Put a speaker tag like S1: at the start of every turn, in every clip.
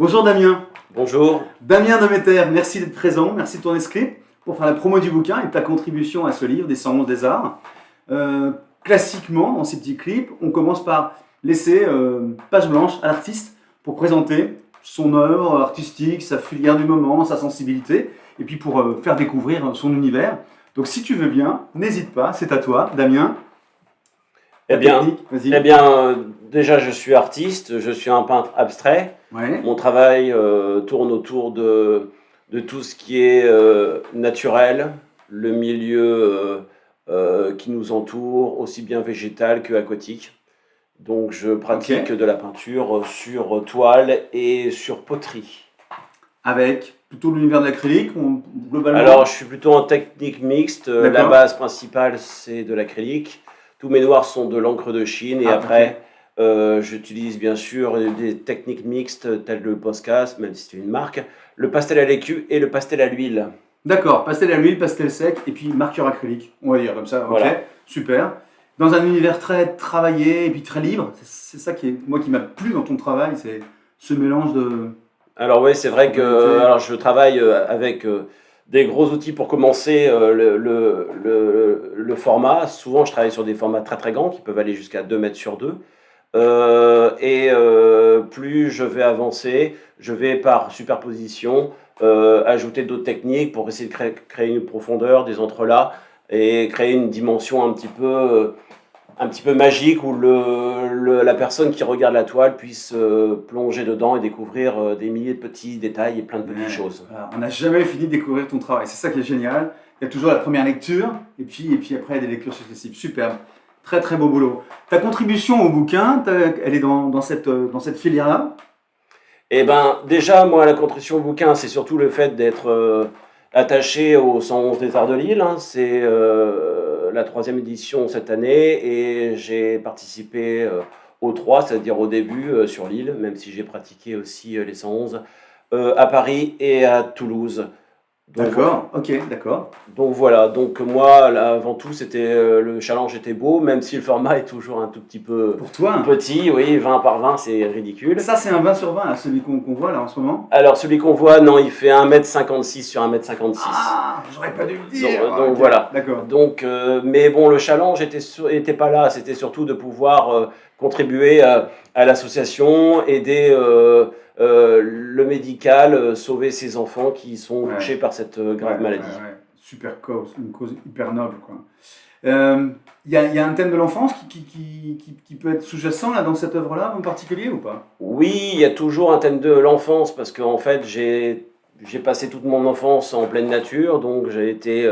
S1: Bonjour Damien.
S2: Bonjour.
S1: Damien Demeter, merci d'être présent, merci de ton script pour faire la promo du bouquin et de ta contribution à ce livre des 111 des arts. Classiquement, dans ces petits clips, on commence par laisser page blanche à l'artiste pour présenter son œuvre artistique, sa filière du moment, sa sensibilité, et puis pour faire découvrir son univers. Donc si tu veux bien, n'hésite pas, c'est à toi, Damien.
S2: Eh bien, déjà je suis artiste, je suis un peintre abstrait.
S1: Ouais.
S2: Mon travail tourne autour de tout ce qui est naturel, le milieu qui nous entoure, aussi bien végétal que aquatique. Donc je pratique de la peinture sur toile et sur poterie.
S1: Avec plutôt l'univers de l'acrylique globalement?
S2: Alors je suis plutôt en technique mixte, la base principale c'est de l'acrylique. Tous mes noirs sont de l'encre de Chine et après j'utilise bien sûr des techniques mixtes telles le Poscas, même si c'est une marque, le pastel à l'écu et le pastel à l'huile.
S1: D'accord, pastel à l'huile, pastel sec et puis marqueur acrylique, on va dire comme ça,
S2: voilà.
S1: Ok, super. Dans un univers très travaillé et puis très libre, c'est ça qui m'a plu dans ton travail, c'est ce mélange de...
S2: Alors oui, c'est vrai que alors, je travaille avec des gros outils pour commencer le format. Souvent, je travaille sur des formats très très grands qui peuvent aller jusqu'à 2 mètres sur 2. Plus je vais avancer, je vais par superposition ajouter d'autres techniques pour essayer de créer une profondeur, des entrelacs et créer une dimension un petit peu magique où la personne qui regarde la toile puisse plonger dedans et découvrir des milliers de petits détails et plein de petites choses.
S1: Alors, on n'a jamais fini de découvrir ton travail, c'est ça qui est génial. Il y a toujours la première lecture et puis après des lectures successives. Superbe, très très beau boulot. Ta contribution au bouquin, elle est dans cette filière-là?
S2: Eh bien, déjà, moi, la contribution au bouquin, c'est surtout le fait d'être attaché au 111 des Arts de Lille. Hein. C'est la 3e édition cette année et j'ai participé aux 3, c'est-à-dire au début sur Lille, même si j'ai pratiqué aussi les 111 à Paris et à Toulouse.
S1: D'accord, ok, d'accord.
S2: Donc voilà, donc moi, là, avant tout, le challenge était beau, même si le format est toujours un tout petit peu
S1: pour toi,
S2: petit, oui, 20 par 20, c'est ridicule.
S1: Ça, c'est un 20 sur 20, là, celui qu'on voit là en ce moment?
S2: Alors, celui qu'on voit, non, il fait 1m56 sur 1m56.
S1: Ah, j'aurais pas dû le dire.
S2: Donc okay. Voilà.
S1: D'accord.
S2: Donc, mais bon, le challenge était pas là, c'était surtout de pouvoir contribuer à l'association, aider le médical, sauver ces enfants qui sont touchés par cette grave maladie.
S1: Super cause, une cause hyper noble, quoi. Y a un thème de l'enfance qui peut être sous-jacent là, dans cette œuvre-là en particulier ou pas?
S2: Oui, il y a toujours un thème de l'enfance parce qu'en fait, j'ai passé toute mon enfance en pleine nature, donc j'ai été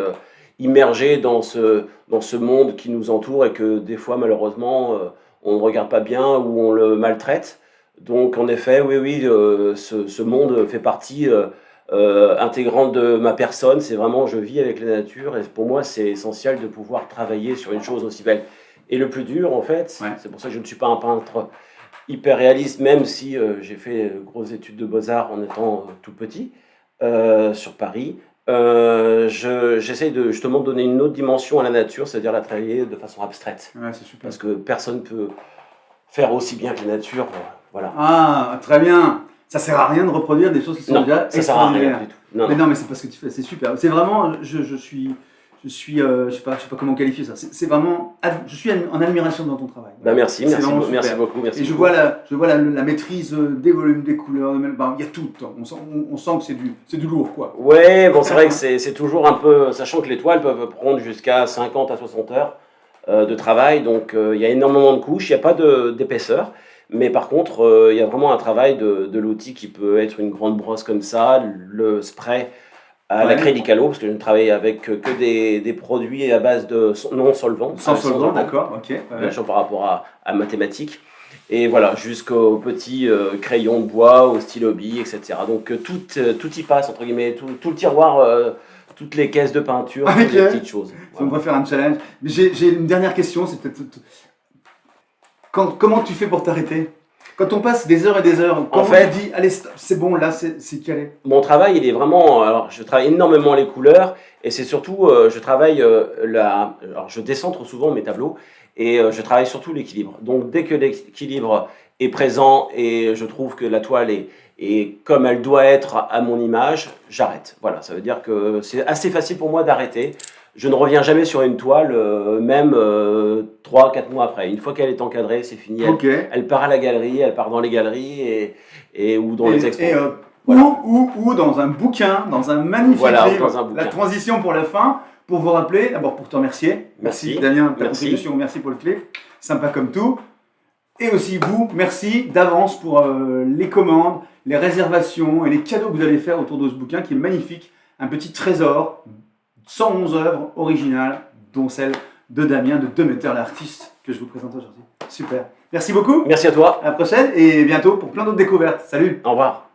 S2: immergé dans ce monde qui nous entoure et que des fois, malheureusement, on ne regarde pas bien ou on le maltraite. Donc, en effet, oui, ce monde fait partie intégrante de ma personne. C'est vraiment, je vis avec la nature et pour moi, c'est essentiel de pouvoir travailler sur une chose aussi belle. Et le plus dur, en fait, c'est pour ça que je ne suis pas un peintre hyper réaliste, même si j'ai fait grosses études de beaux-arts en étant tout petit sur Paris. J'essaye de justement donner une autre dimension à la nature, c'est-à-dire la travailler de façon abstraite.
S1: Ouais, c'est super.
S2: Parce que personne ne peut faire aussi bien que la nature. Voilà.
S1: Ah, très bien. Ça sert à rien de reproduire des choses qui sont déjà extraordinaires.
S2: Du tout. Non.
S1: Mais non, mais c'est parce que tu fais, c'est super. C'est vraiment, je sais pas comment qualifier ça. C'est vraiment, je suis en admiration dans ton travail.
S2: Bah merci beaucoup.
S1: Et je vois la maîtrise des volumes, des couleurs, il y a tout. On sent que c'est du lourd, quoi.
S2: Ouais, bon, c'est vrai que c'est toujours un peu, sachant que les toiles peuvent prendre jusqu'à 50 à 60 heures de travail, donc il y a énormément de couches, il n'y a pas d'épaisseur. Mais par contre, il y a vraiment un travail de l'outil qui peut être une grande brosse comme ça, le spray à l'acrylique à l'eau, parce que je ne travaille avec que des produits à base de non solvants.
S1: Sans solvant, d'accord, ok.
S2: Bien sûr, par rapport à mathématiques. Et voilà, jusqu'aux petits crayons de bois, au stylo bille, etc. Donc tout y passe, entre guillemets, tout le tiroir, toutes les caisses de peinture, toutes les petites choses.
S1: Voilà. On va faire un challenge. Mais j'ai une dernière question, c'est peut-être... Comment tu fais pour t'arrêter? Quand on passe des heures et des heures, comment tu dis, allez, c'est bon, là, c'est calé?
S2: Mon travail, il est vraiment... Alors, je travaille énormément les couleurs, et c'est surtout, je travaille alors, je décentre souvent mes tableaux, et je travaille surtout l'équilibre. Donc, dès que l'équilibre est présent, et je trouve que la toile Et comme elle doit être à mon image, j'arrête. Voilà, ça veut dire que c'est assez facile pour moi d'arrêter. Je ne reviens jamais sur une toile, même 3-4 mois après. Une fois qu'elle est encadrée, c'est fini.
S1: Ok.
S2: Elle part à la galerie, elle part dans les galeries ou dans les expos.
S1: Voilà. Ou dans un bouquin, dans un magnifique livre.
S2: Dans un bouquin.
S1: La transition pour la fin, pour vous rappeler, d'abord pour te remercier.
S2: Merci
S1: Damien, ta contribution, merci pour le clip. Sympa comme tout. Et aussi vous, merci d'avance pour les commandes, les réservations et les cadeaux que vous allez faire autour de ce bouquin qui est magnifique. Un petit trésor, 111 œuvres originales, dont celle de Damien de Demeter, l'artiste que je vous présente aujourd'hui. Super. Merci beaucoup.
S2: Merci à toi.
S1: À la prochaine et bientôt pour plein d'autres découvertes. Salut.
S2: Au revoir.